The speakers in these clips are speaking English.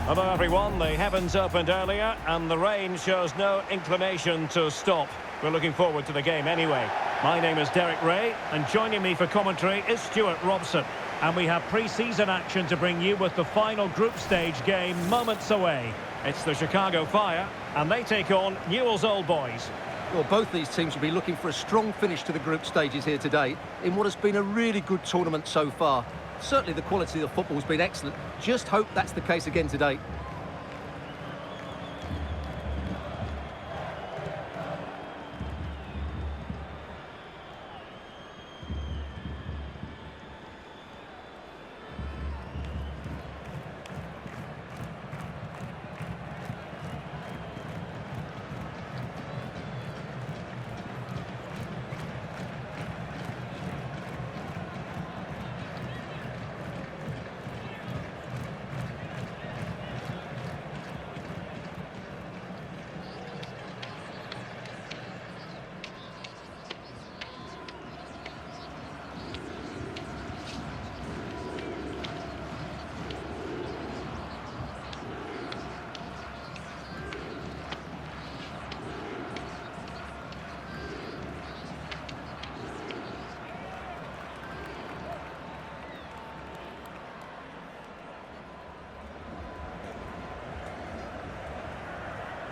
Hello everyone, the heavens opened earlier and the rain shows no inclination to stop. We're looking forward to the game anyway. My name is Derek Ray and joining me for commentary is Stuart Robson. And we have pre-season action to bring you with the final group stage game moments away. It's the Chicago Fire and they take on Newell's Old Boys. Well, both these teams will be looking for a strong finish to the group stages here today in what has been a really good tournament so far. Certainly the quality of the football has been excellent. Just hope that's the case again today.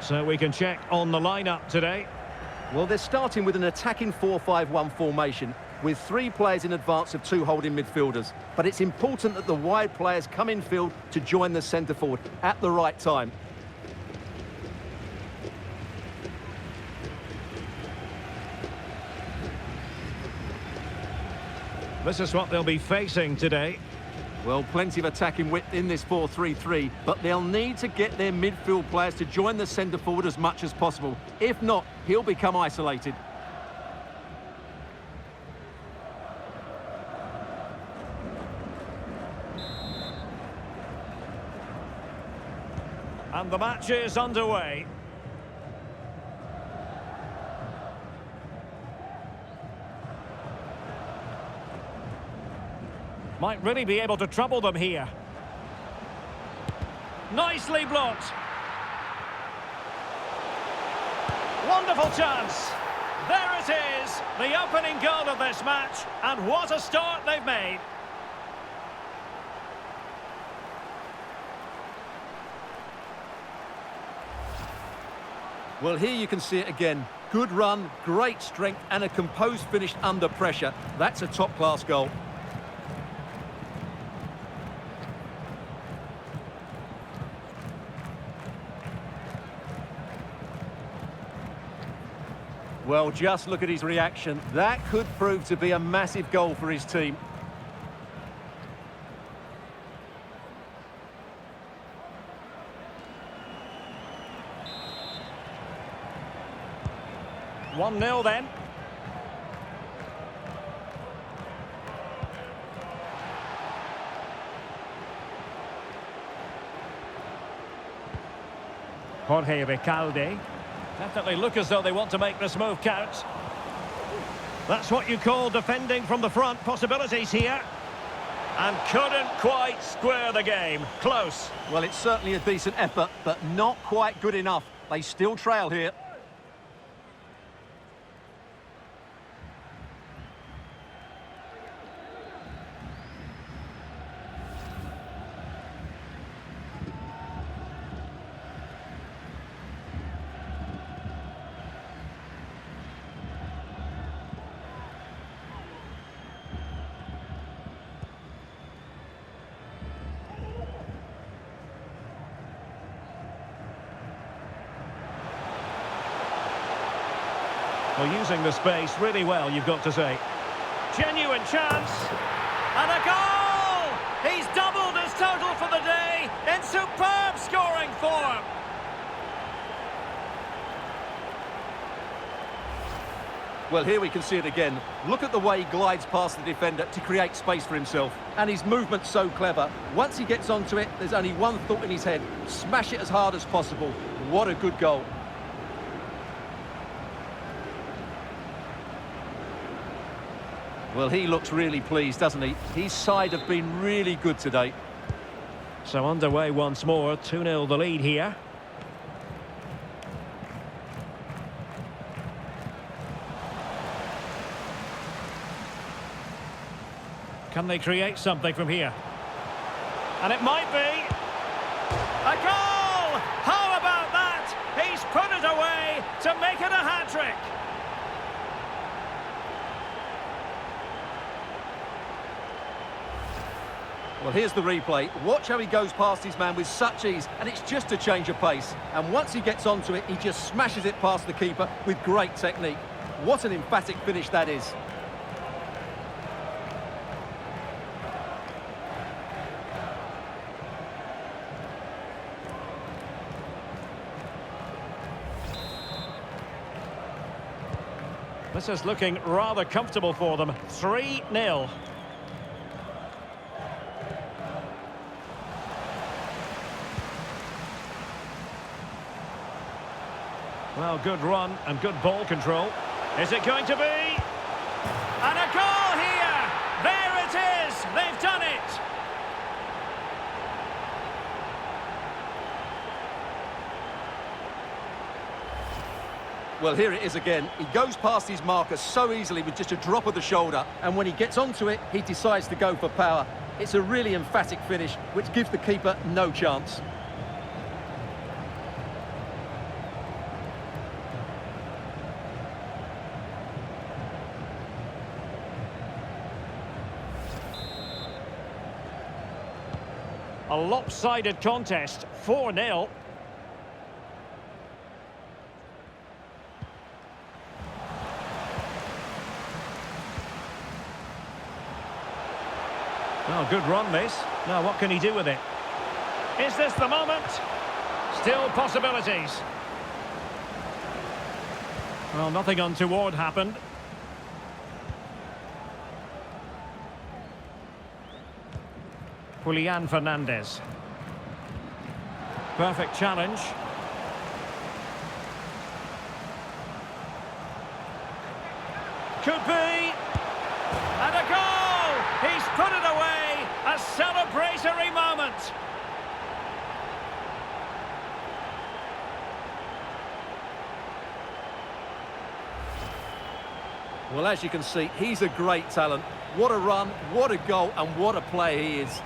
So we can check on the lineup today. Well, they're starting with an attacking 4-5-1 formation with 3 players in advance of 2 holding midfielders. But it's important that the wide players come in field to join the centre forward at the right time. This is what they'll be facing today. Well, plenty of attacking width in this 4-3-3, but they'll need to get their midfield players to join the centre forward as much as possible. If not, he'll become isolated. And the match is underway. Might really be able to trouble them here. Nicely blocked. Wonderful chance. There it is, the opening goal of this match, and what a start they've made. Well, here you can see it again. Good run, great strength, and a composed finish under pressure. That's a top-class goal. Well, just look at his reaction. That could prove to be a massive goal for his team. One 0 then. Jorge Recalde. Definitely look as though they want to make this move count. That's what you call defending from the front. Possibilities here. And couldn't quite square the game. Close. Well, it's certainly a decent effort, but not quite good enough. They still trail here. Well, using the space really well, you've got to say. Genuine chance. And a goal! He's doubled his total for the day in superb scoring form. Well, here we can see it again. Look at the way he glides past the defender to create space for himself. And his movement's so clever. Once he gets onto it, there's only one thought in his head. Smash it as hard as possible. What a good goal. Well, he looks really pleased, doesn't he? His side have been really good today. So underway once more, 2-0 the lead here. Can they create something from here? And it might be a goal! How about that? He's put it away to make it a hat-trick. Well, here's the replay. Watch how he goes past his man with such ease, and it's just a change of pace. And once he gets onto it, he just smashes it past the keeper with great technique. What an emphatic finish that is. This is looking rather comfortable for them. 3-0. Well, good run and good ball control. Is it going to be? And a goal here! There it is! They've done it! Well, here it is again. He goes past his marker so easily with just a drop of the shoulder, and when he gets onto it, he decides to go for power. It's a really emphatic finish, which gives the keeper no chance. A lopsided contest, 4-0. Oh, good run, this. Now, what can he do with it? Is this the moment? Still possibilities. Well, nothing untoward happened. Julian Fernandez. Perfect challenge. Could be. And a goal! He's put it away. A celebratory moment. Well, as you can see, he's a great talent. What a run, what a goal, and what a player he is.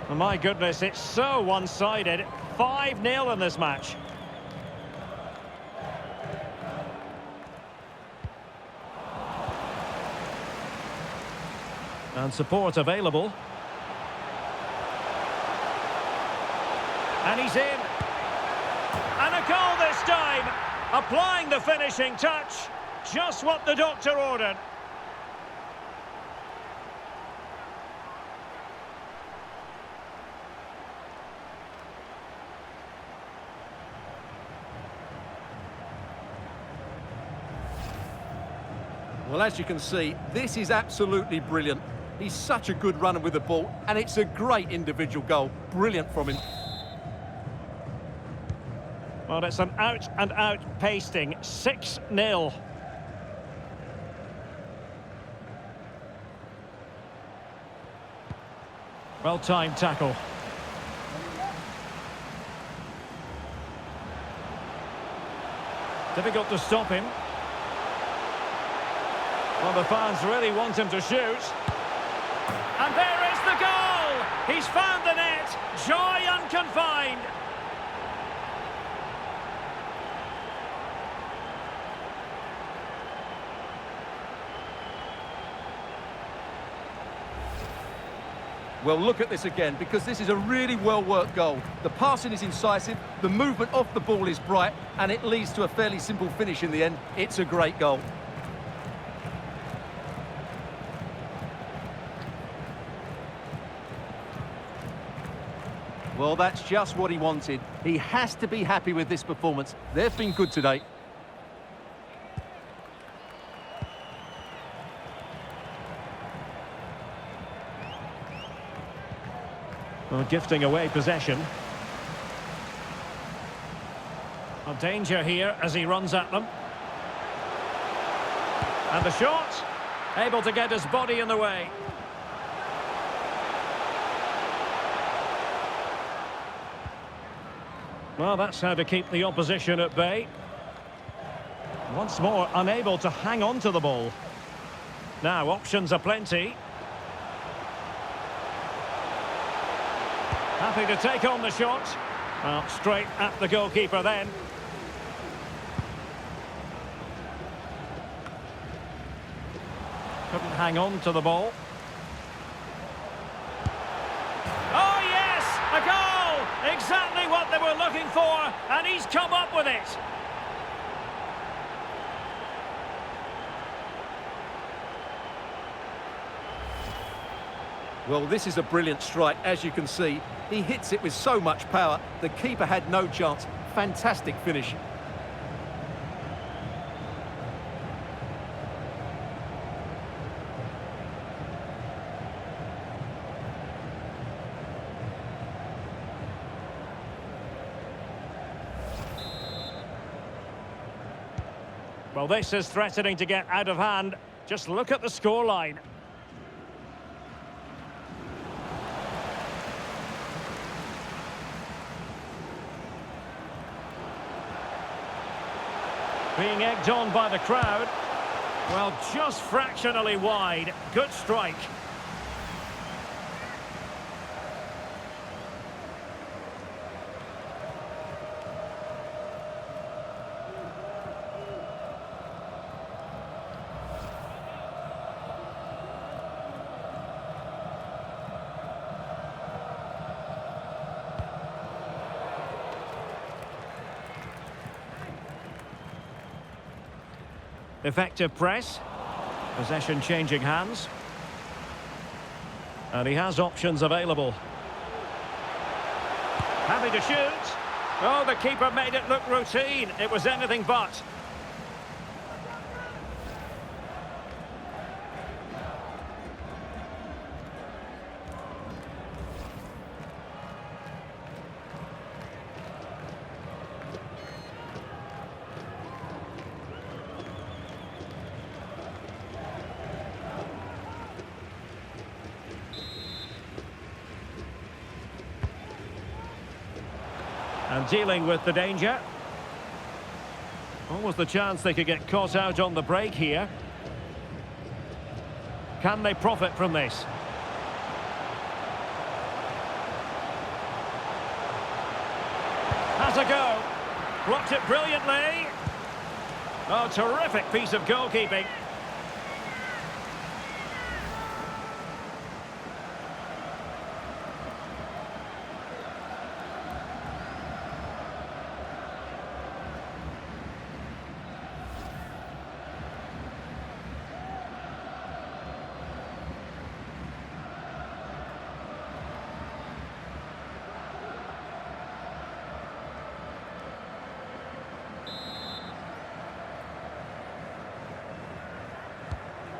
My goodness, it's so one-sided. 5-0 in this match. And support available. And he's in. And a goal this time. Applying the finishing touch. Just what the doctor ordered. Well, as you can see, this is absolutely brilliant. He's such a good runner with the ball, and it's a great individual goal. Brilliant from him. Well, it's an out-and-out pasting. 6-0. Well-timed tackle. Difficult to stop him. Well, the fans really want him to shoot. And there is the goal! He's found the net. Joy unconfined. Well, look at this again, because this is a really well-worked goal. The passing is incisive, the movement off the ball is bright, and it leads to a fairly simple finish in the end. It's a great goal. Well, that's just what he wanted. He has to be happy with this performance. They've been good today. Well, gifting away possession. A danger here as he runs at them. And the shot, able to get his body in the way. Well, that's how to keep the opposition at bay. Once more, unable to hang on to the ball. Now, options are plenty. Happy to take on the shot. Well, straight at the goalkeeper then. Couldn't hang on to the ball. Oh, yes! A goal! Exactly what they were looking for, and he's come up with it. Well, this is a brilliant strike, as you can see. He hits it with so much power. The keeper had no chance. Fantastic finish. Well, this is threatening to get out of hand. Just look at the scoreline. Being egged on by the crowd. Well, just fractionally wide. Good strike. Effective press. Possession changing hands. And he has options available. Happy to shoot. Oh, the keeper made it look routine. It was anything but. And dealing with the danger. What was the chance they could get caught out on the break here? Can they profit from this? Has a go. Blocked it brilliantly. Oh, terrific piece of goalkeeping.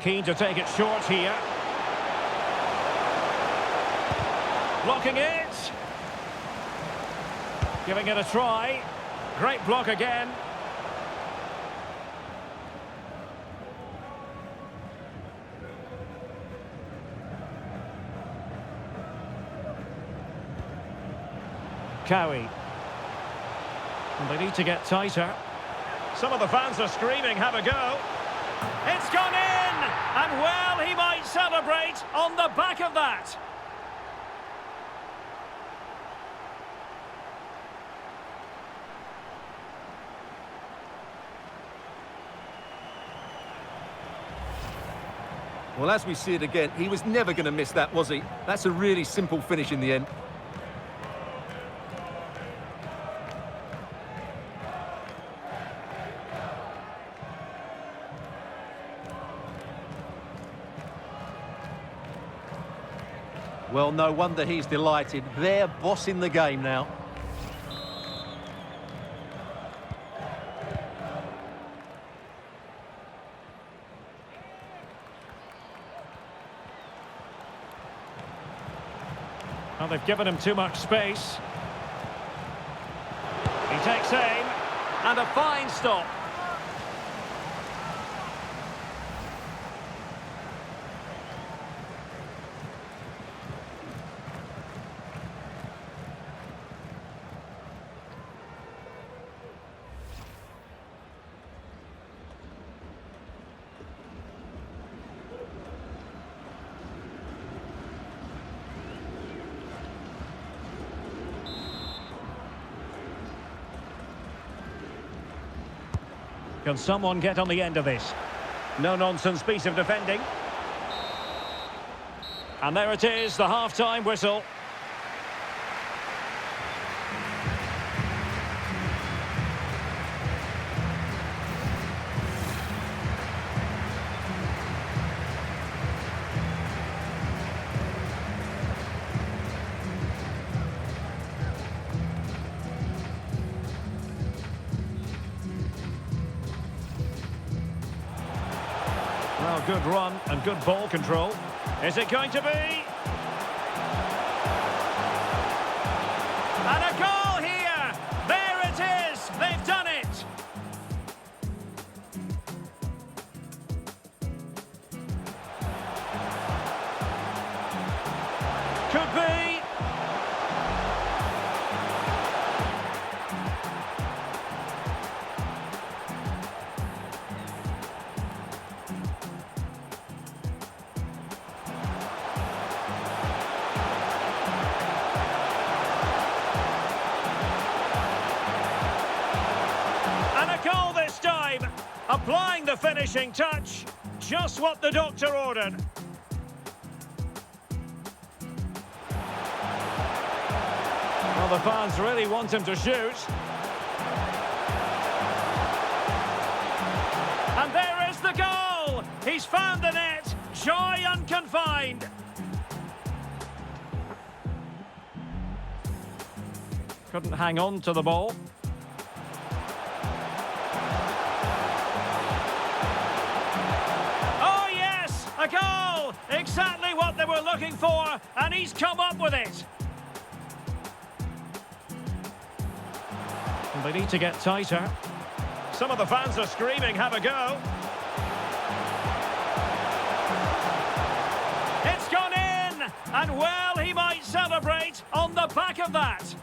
Keen to take it short here. Blocking it. Giving it a try. Great block again. Cowie. And they need to get tighter. Some of the fans are screaming, have a go. It's gone in! And well, he might celebrate on the back of that. Well, as we see it again, he was never going to miss that, was he? That's a really simple finish in the end. Well, no wonder he's delighted. They're bossing the game now. Well, they've given him too much space. He takes aim, and a fine stop. Can someone get on the end of this? No-nonsense piece of defending. And there it is, the half-time whistle. Well, good run and good ball control. Is it going to be? And a goal here! There it is! They've done it! Could be! Goal this time, applying the finishing touch, just what the doctor ordered. Well, the fans really want him to shoot. And there is the goal! He's found the net, joy unconfined. Couldn't hang on to the ball. A goal! Exactly what they were looking for, and he's come up with it. And they need to get tighter. Some of the fans are screaming, have a go. It's gone in! And well, he might celebrate on the back of that.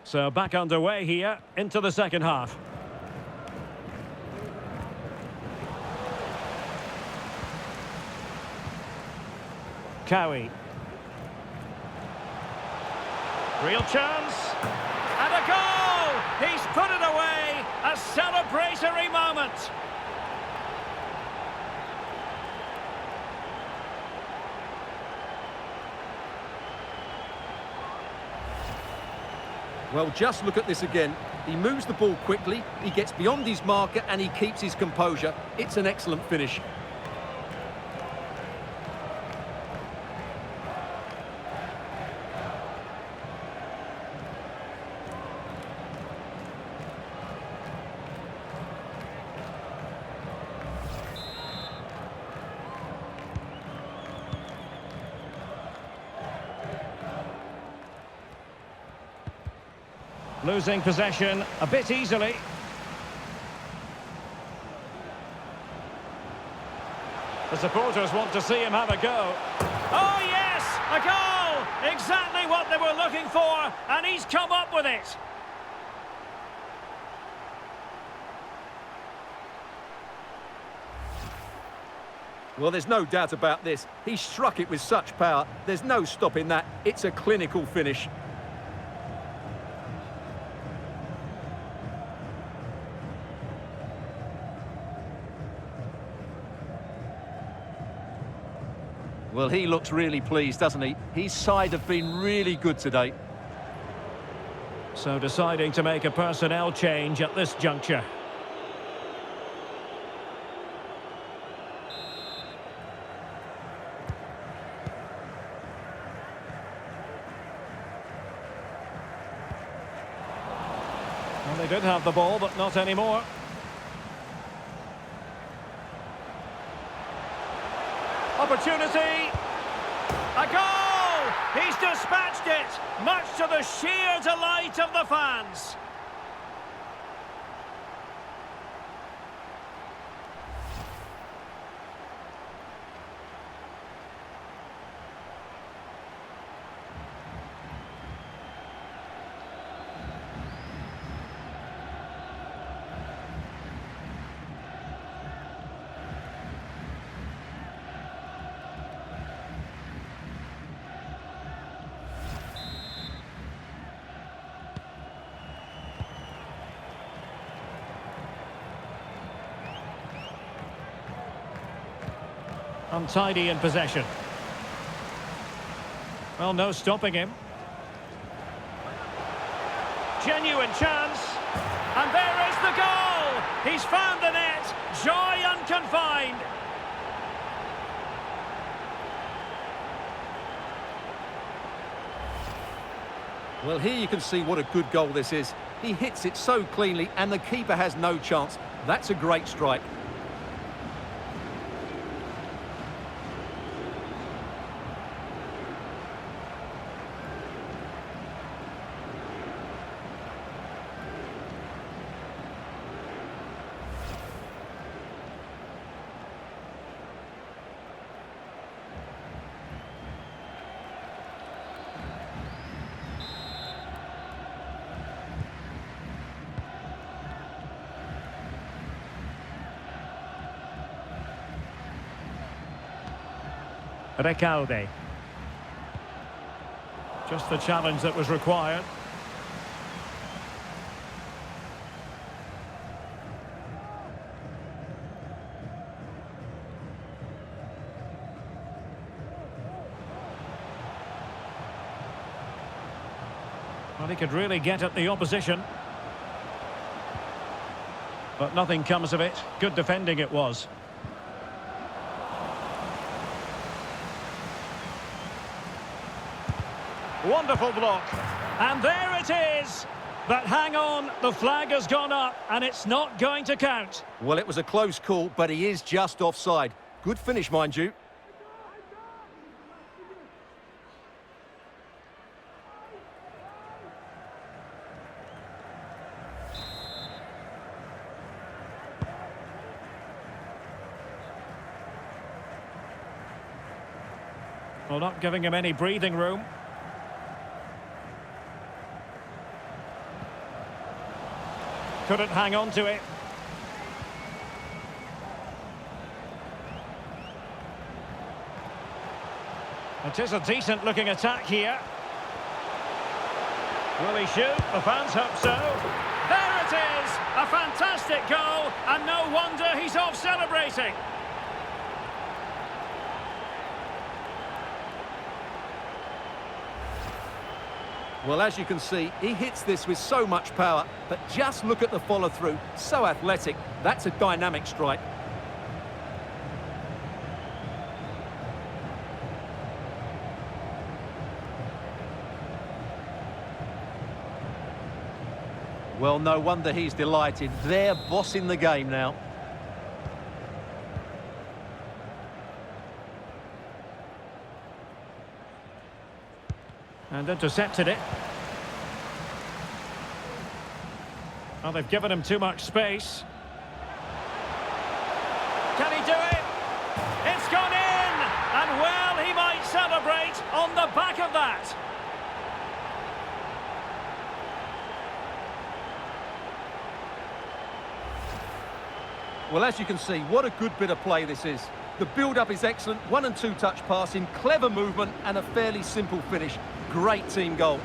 So back underway here into the second half. Cowie. Real chance. And a goal! He's put it away. A celebratory moment. Well, just look at this again. He moves the ball quickly, he gets beyond his marker and he keeps his composure. It's an excellent finish. Losing possession a bit easily. The supporters want to see him have a go. Oh yes, a goal! Exactly what they were looking for, and he's come up with it. Well, there's no doubt about this. He struck it with such power. There's no stopping that. It's a clinical finish. Well, he looks really pleased, doesn't he? His side have been really good today. So deciding to make a personnel change at this juncture. They did have the ball, but not anymore. Opportunity! A goal! He's dispatched it, much to the sheer delight of the fans. Untidy in possession. Well, no stopping him. Genuine chance. And there is the goal! He's found the net. Joy unconfined. Well, here you can see what a good goal this is. He hits it so cleanly and the keeper has no chance. That's a great strike. Cowie. Just the challenge that was required. Well, he could really get at the opposition. But nothing comes of it. Good defending it was. Wonderful block. And there it is. But hang on, the flag has gone up and it's not going to count. Well, it was a close call, but he is just offside. Good finish, mind you. Well, not giving him any breathing room. Couldn't hang on to it. It is a decent looking attack here. Will he shoot? The fans hope so. There it is! A fantastic goal, and no wonder he's off celebrating. Well, as you can see, he hits this with so much power, but just look at the follow-through. So athletic. That's a dynamic strike. Well, no wonder he's delighted. They're bossing the game now. And intercepted it. Well, they've given him too much space. Can he do it? It's gone in! And well, he might celebrate on the back of that. Well, as you can see, what a good bit of play this is. The build-up is excellent, 1- and 2-touch passing, clever movement and a fairly simple finish. Great team goal.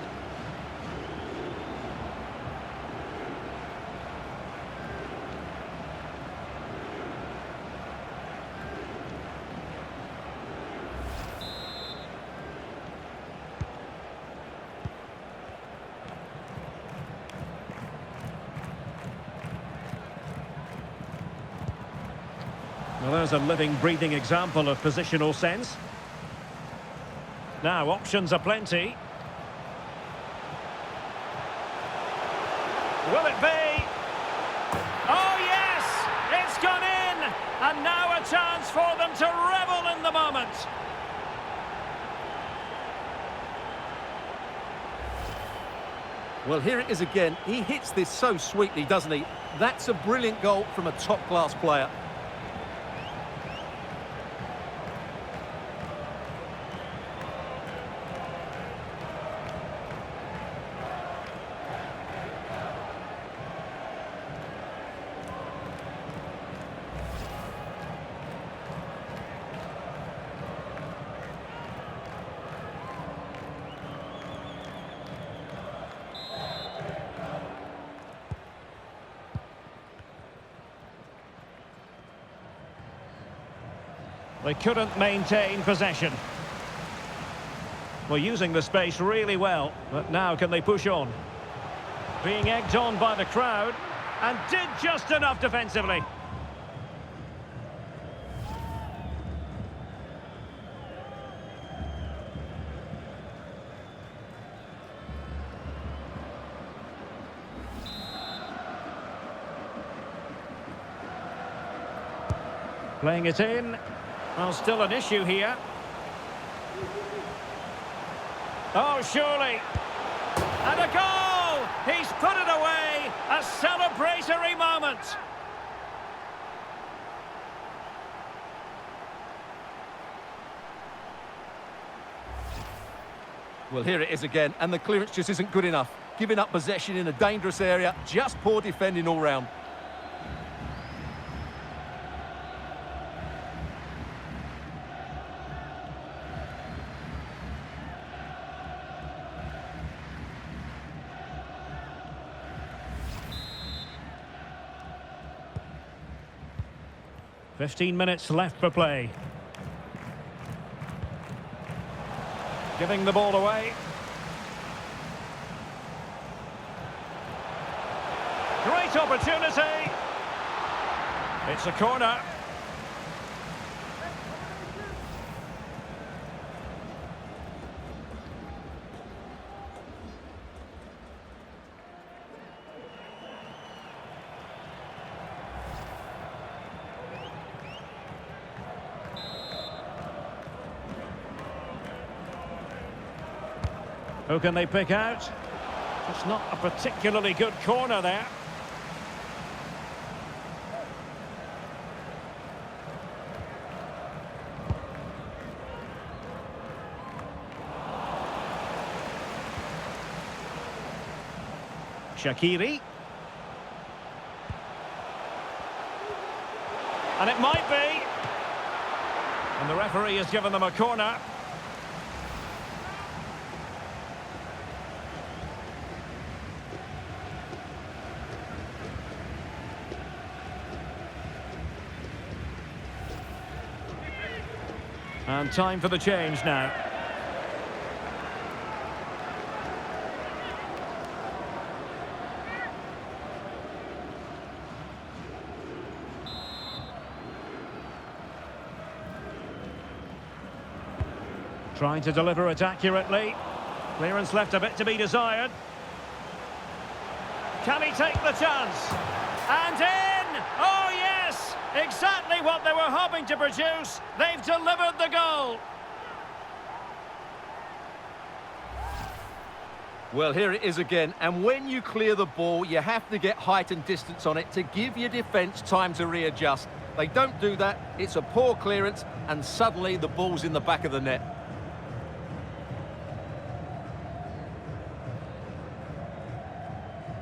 Well, there's a living, breathing example of positional sense. Now, options are plenty. Will it be? And now a chance for them to revel in the moment. Well, here it is again. He hits this so sweetly, doesn't he? That's a brilliant goal from a top-class player. They couldn't maintain possession. Well, using the space really well, but now can they push on? Being egged on by the crowd, and did just enough defensively. Playing it in. Well, still an issue here. Oh, surely. And a goal! He's put it away! A celebratory moment! Well, here it is again, and the clearance just isn't good enough. Giving up possession in a dangerous area, just poor defending all round. "15 minutes left for play. Giving the ball away. Great opportunity. It's a corner. Who can they pick out? It's not a particularly good corner there. Shaqiri. And it might be. And the referee has given them a corner. And time for the change now. Trying to deliver it accurately. Clearance left a bit to be desired. Can he take the chance? And in! Oh yes! Exactly what they were hoping to produce. They've delivered the goal. Well, here it is again, and when you clear the ball, you have to get height and distance on it to give your defence time to readjust. They don't do that, it's a poor clearance, and suddenly the ball's in the back of the net.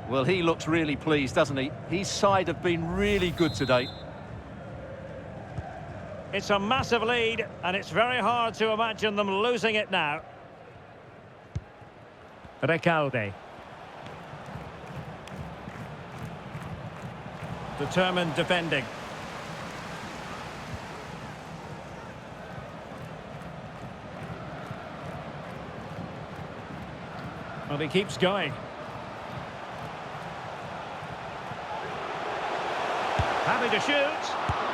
Well, he looks really pleased, doesn't he? His side have been really good today. It's a massive lead, and it's very hard to imagine them losing it now. Recalde. Determined defending. Well, he keeps going. Happy to shoot.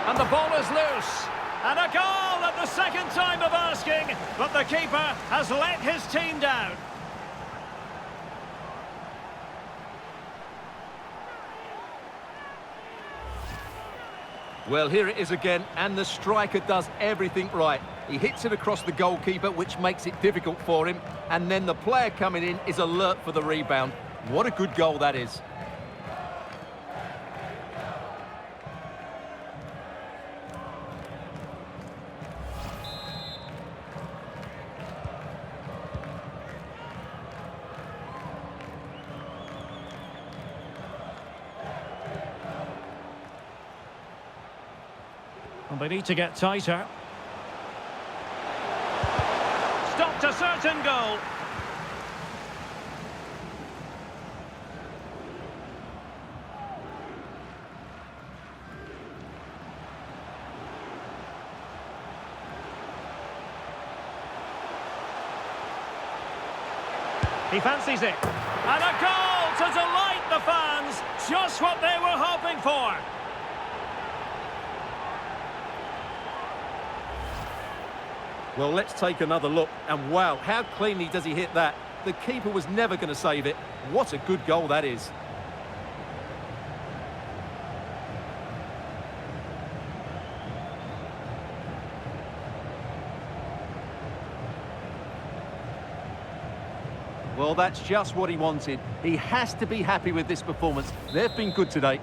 And the ball is loose. And a goal at the second time of asking. But the keeper has let his team down. Well, here it is again, and the striker does everything right. He hits it across the goalkeeper, which makes it difficult for him, and then the player coming in is alert for the rebound. What a good goal that is. And they need to get tighter. Stopped a certain goal. He fancies it. And a goal to delight the fans. Just what they were hoping for. Well, let's take another look. And wow, how cleanly does he hit that? The keeper was never going to save it. What a good goal that is. Well, that's just what he wanted. He has to be happy with this performance. They've been good today.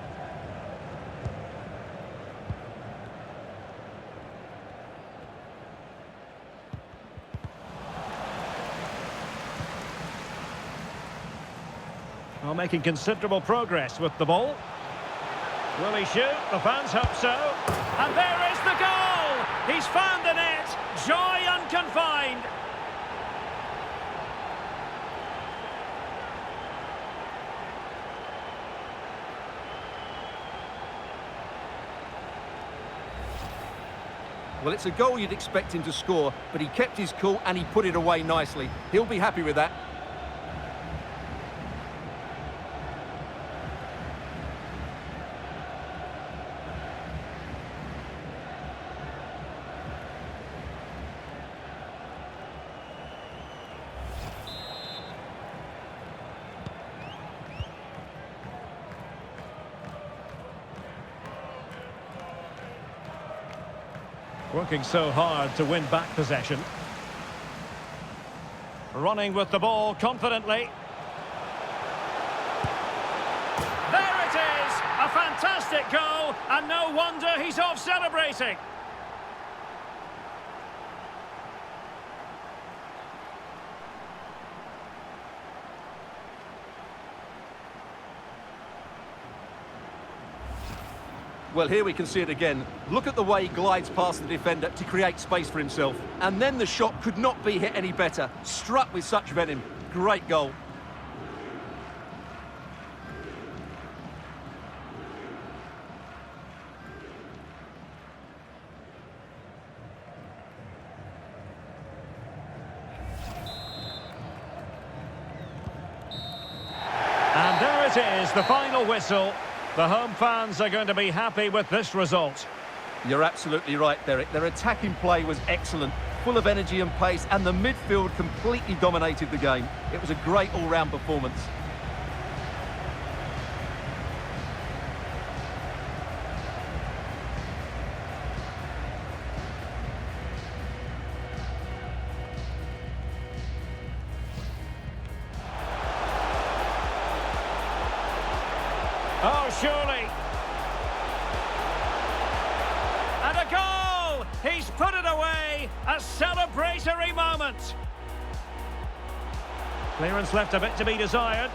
Well, making considerable progress with the ball. Will he shoot? The fans hope so. And there is the goal! He's found the net. Joy unconfined. Well, it's a goal you'd expect him to score, but he kept his cool and he put it away nicely. He'll be happy with that. Working so hard to win back possession. Running with the ball confidently. There it is! A fantastic goal, and no wonder he's off celebrating. Well, here we can see it again. Look at the way he glides past the defender to create space for himself. And then the shot could not be hit any better. Struck with such venom. Great goal. And there it is, the final whistle. The home fans are going to be happy with this result. You're absolutely right, Derek. Their attacking play was excellent, full of energy and pace, and the midfield completely dominated the game. It was a great all-round performance. Oh, surely. And a goal! He's put it away. A celebratory moment. Clearance left a bit to be desired.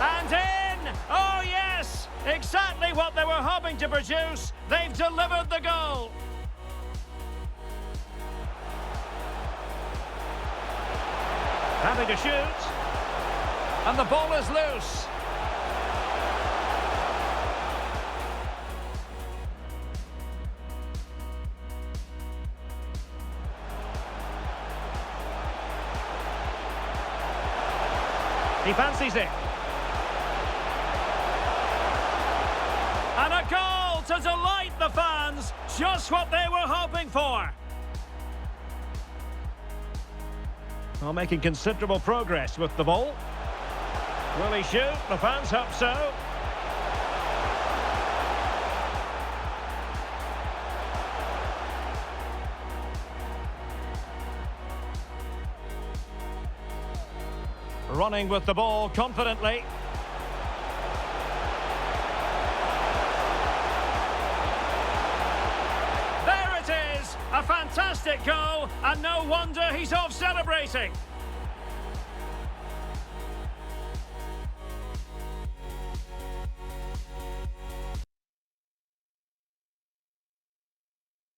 And in! Oh, yes! Exactly what they were hoping to produce. They've delivered the goal. Having to shoot. And the ball is loose. He fancies it. And a goal to delight the fans. Just what they were hoping for. Well, making considerable progress with the ball. Will he shoot? The fans hope so. Running with the ball confidently. There it is! A fantastic goal, and no wonder he's off celebrating.